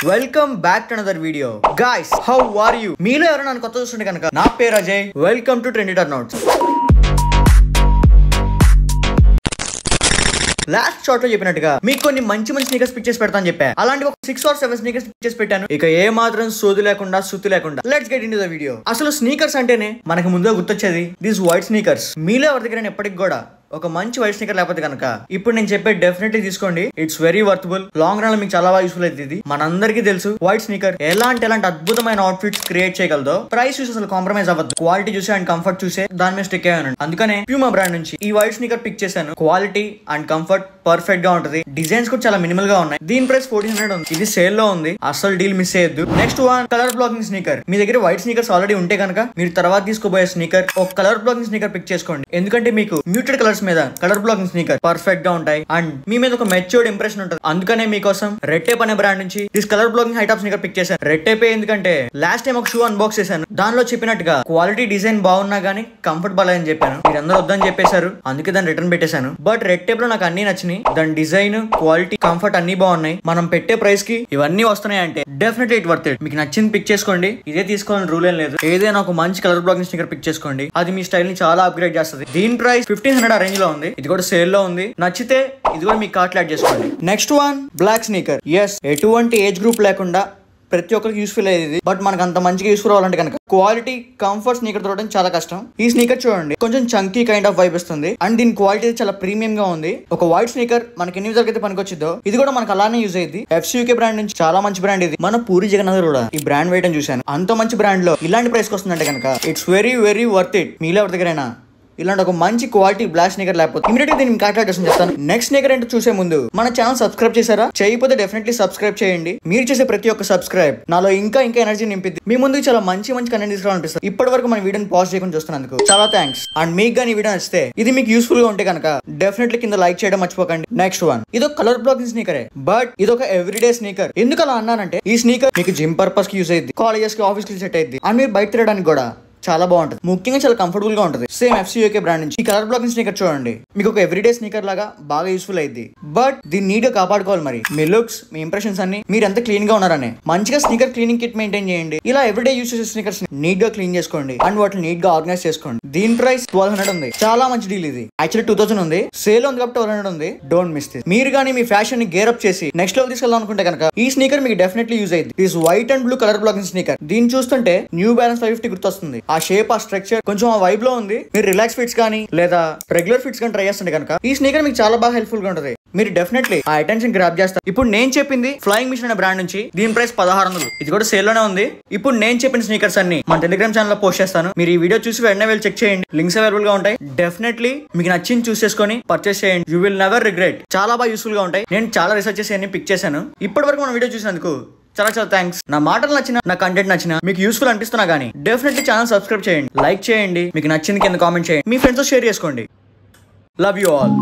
Welcome back to another video. Guys, how are you? మీలో ఎవరైనా నన్ను కొత్త చూస్తుంటే కనుక నా పేరు Ajay. Welcome to trendy turnouts. Last short లో చెప్పినట్టుగా మీకు కొన్ని మంచి స్నీకర్స్ పిక్ చేసి పెడతాను చెప్పా. అలాంటి ఒక 6 or 7 స్నీకర్స్ పిక్ చేసి పెట్టాను. ఇక ఏ మాత్రం సోదు లేకుండా సుత్తు లేకుండా let's get into the video. అసలు స్నీకర్స్ అంటేనే మనకు ముందుగా గుర్తొచ్చేది దీస్ వైట్ స్నీకర్స్. మీలో ఎవరి దగ్గర ఎప్పటికి కూడా ఒక మంచి వైట్ స్నీకర్ లేకపోతే కనుక ఇప్పుడు నేను చెప్పే డెఫినెట్లీ తీసుకోండి. It's very worthable. Long run లో మీకు చాలా బాగా యూస్ఫుల్ అవుతుంది. ఇది మనందరికీ తెలుసు వైట్ స్నీకర్ ఎలాంటి అద్భుతమైన అవుట్ఫిట్స్ క్రియేట్ చేయగలదో. ప్రైస్ చూసి అసలు కాంప్రమైజ్ అవ్వద్దు. క్వాలిటీ చూసి అండ్ కంఫర్ట్ చూసే దాని మీద స్టిక్ అయ్యాను. అందుకనే ప్యూమా బ్రాండ్ నుంచి ఈ వైట్ స్నీకర్ పిక్ చేశాను. క్వాలిటీ అండ్ కంఫర్ట్ పర్ఫెక్ట్ గా ఉంటుంది. డిజైన్స్ కూడా చాలా మినిమల్ గా ఉన్నాయి. దీని ప్రైస్ 1400 ఉంది. ఇది సేల్ లో ఉంది. అసలు డీల్ మిస్ చేయొద్దు. Next one colour blocking sneaker. మీ దగ్గర వైట్ స్నీకర్స్ ఆల్రెడీ ఉంటే కనుక మీరు తర్వాత తీసుకోబోయే స్నీకర్ ఒక కలర్ బ్లాకింగ్ స్నీకర్ పిక్ చేసుకోండి. ఎందుకంటే మీకు మ్యూటెడ్ కలర్స్ మీద కలర్ బ్లాకింగ్ స్నీకర్ పర్ఫెక్ట్ గా ఉంటాయి అండ్ మీ మీద ఒక మెచ్యూర్డ్ ఇంప్రెషన్ ఉంటుంది. అందుకనే మీకోసం రెడ్ టేప్ అనే బ్రాండ్ నుంచి this colour blocking high top sneaker pick చేశాను. రెడ్ టేప్ ఎందుకంటే లాస్ట్ టైం ఒక షూ అన్బాక్స్ చేశాను. దానిలో చెప్పినట్టుగా క్వాలిటీ డిజైన్ బాగున్నా గానీ కంఫర్ట్ బాగాలని చెప్పాను. మీరందరూ వద్దని చెప్పేశారు. అందుకే దాన్ని రిటర్న్ పెట్టేశాను. బట్ రెడ్ టేప్ లో నాకు అన్ని నచ్చినాయి. దాని డిజైన్, క్వాలిటీ, కంఫర్ట్ అన్ని బాగున్నాయి. మనం పెట్టే ప్రైస్ కి ఇవన్నీ వస్తున్నాయి అంటే డెఫినెట్లీ ఇట్ వర్త్ ఇట్. మీకు నచ్చింది పిక్ చేసుకోండి. ఇదే తీసుకోవాలని రూల్ ఏం లేదు. ఏదైనా ఒక మంచి కలర్ బ్లాకింగ్ స్టిక్కర్ పిక్ చేసుకోండి. అది మీ స్టైల్ ని చాలా అప్గ్రేడ్ చేస్తుంది. దీని ప్రైస్ 1500 రేంజ్ లో ఉంది. ఇది కూడా సేల్ లో ఉంది. నచ్చితే ఇది కూడా మీ కార్ట్ యాడ్ చేసుకోండి. Next one black sneaker. Yes, ఎటువంటి ఏజ్ గ్రూప్ లేకుండా ప్రతి ఒక్కరికి యూస్ఫుల్ అయ్యేది. బట్ మనకు అంత మంచిగా యూస్ఫుల్ అవ్వాలంటే కనుక క్వాలిటీ కంఫర్ట్ స్నీకర్ దొరకడం చాలా కష్టం. ఈ స్నీకర్ చూడండి, కొంచెం చంకీ కైండ్ ఆఫ్ వైబ్ ఇస్తుంది అండ్ దీని క్వాలిటీ చాలా ప్రీమియం గా ఉంది. ఒక వైట్ స్నీకర్ మనకి ఎన్ని విధాలుగా అయితే పనికొచ్చిద్దో ఇది కూడా మనకు అలానే యూజ్ అయ్యింది. FCUK బ్రాండ్ నుంచి చాలా మంచి బ్రాండ్ ఇది. మన పూరి జగన్నాథ్ కూడా ఈ బ్రాండ్ వేయడం చూశాను. అంత మంచి బ్రాండ్ లో ఇలాంటి ప్రైస్ కి వస్తుందంటే కనుక it's very very worth it. మీలో ఎవరి దగ్గరైనా ఇలాంటి ఒక మంచి క్వాలిటీ బ్లాక్ స్నీకర్ లేకపోతే ఇమీడియట్ గా దీన్ని కాంటాక్ట్ చేసి చెప్తాను. నెక్స్ట్ స్నీకర్ ఏంటో చూసే ముందు మన ఛానల్ సబ్స్క్రైబ్ చేశారా? చేయకపోతే డెఫినెట్లీ సబ్స్క్రైబ్ చేయండి. మీరు చేసే ప్రతి ఒక్క సబ్స్క్రైబ్ నాలో ఇంకా ఎనర్జీ నింపిద్ది. మీ ముందు చాలా మంచి కంటెంట్ తీసుకురావాలనిపిస్తుంది. ఇప్పటి వరకు మన వీడియోని పాజ్ చేయకుండా చూస్తున్నందుకు చాలా థ్యాంక్స్. అండ్ మీకు కానీ వీడియో నచ్చితే ఇది మీకు యూస్ఫుల్ గా ఉంటే కనుక డెఫినెట్లీ కింద లైక్ చేయడం మర్చిపోకండి. నెక్స్ట్ వన్ ఇది ఒక కలర్ బ్లాకింగ్ స్నీకరే, బట్ ఇది ఒక ఎవ్రీడే స్నీకర్. ఎందుకు అలా అన్నానంటే ఈ స్నీకర్ మీకు జిమ్ పర్పస్ కి యూజ్ అయ్యింది, కాలేజెస్ కి, ఆఫీస్ కి సెట్ అయ్యింది అండ్ మీరు బయట తిరగడానికి కూడా చాలా బాగుంటుంది. ముఖ్యంగా చాలా కంఫర్టబుల్ గా ఉంటుంది. సేమ్ FCUK బ్రాండ్ నుంచి ఈ కలర్ బ్లాకింగ్ స్నీకర్ చూడండి, మీకు ఒక ఎవ్రీడే స్నీకర్ లాగా బాగా యూస్ఫుల్ అయింది. బట్ దీన్ని నీట్ గా కాపాడుకోవాలి. మరి మీ లుక్స్, మీ ఇంప్రెషన్స్ అన్ని మీరు ఎంత క్లీన్ గా ఉన్నారనే మంచిగా స్నీకర్ క్లీనింగ్ కిట్ మెయింటైన్ చేయండి. ఇలా ఎవ్రీడే యూస్ చేసే స్నీకర్స్ నీట్ గా క్లీన్ చేసుకోండి అండ్ వాటిని నీట్ గా ఆర్గనైజ్ చేసుకోండి. దీని ప్రైస్ 1200 ఉంది. చాలా మంచి డీల్ ఇది. యాక్చువల్లీ 2000 ఉంది. సేల్ ఉంది కాబట్టి 1200 ఉంది. Don't miss this. మీరు కానీ మీ ఫ్యాషన్ ని గేర్ అప్ చేసి నెక్స్ట్ లెవెల్ తీసుకెళ్దాం అనుకుంటే కనుక ఈ స్నీకర్ మీకు డెఫినెట్లీ యూజ్ అయ్యింది. This white and blue colour blocking sneaker. దీన్ని చూస్తుంటే న్యూ బ్యాలెన్స్ 550 గుర్తొస్తుంది. ఆ షేప్, ఆ స్ట్రక్చర్ కొంచెం ఆ వైబ్ లో ఉంది. మీరు రిలాక్స్ ఫిట్స్ కానీ లేదా రెగ్యులర్ ఫిట్స్ కానీ ట్రై చేస్తుంటే కనుక ఈ స్నీకర్ మీకు చాలా బాగా హెల్ప్ఫుల్ గా ఉంటుంది. మీరు డెఫినెట్లీ ఆ అటెన్షన్ గ్రాప్ చేస్తారు. ఇప్పుడు నేను చెప్పింది ఫ్లయింగ్ మిషన్ అనే బ్రాండ్ నుంచి. దీని ప్రైస్ 1600. ఇది కూడా సేల్ లోనే ఉంది. ఇప్పుడు నేను చెప్పిన స్నీకర్స్ అన్ని మన టెలిగ్రామ్ ఛానల్ లో పోస్ట్ చేస్తాను. మీరు ఈ వీడియో చూసి వెంటనే వెళ్ళి చెక్ చేయండి. లింక్స్ అవైలబుల్ గా ఉంటాయి. డెఫినెట్లీ మీకు నచ్చింది చూస్ చేసుకొని పర్చేస్ చేయండి. You will never regret. చాలా బాగా యూస్ఫుల్ గా ఉంటాయి. నేను చాలా రీసెర్చ్ చేసి అన్ని పిక్ చేశాను. ఇప్పటి వరకు మన వీడియో చూసినందుకు చాలా థ్యాంక్స్. నా మాటలు నచ్చినా, నా కంటెంట్ నచ్చినా, మీకు యూస్ఫుల్ అనిపిస్తున్నా గానీ డెఫినెట్లీ ఛానల్ సబ్స్క్రైబ్ చేయండి, లైక్ చేయండి, మీకు నచ్చింది కింద కామెంట్ చేయండి, మీ ఫ్రెండ్స్ తో షేర్ చేసుకోండి. Love you all.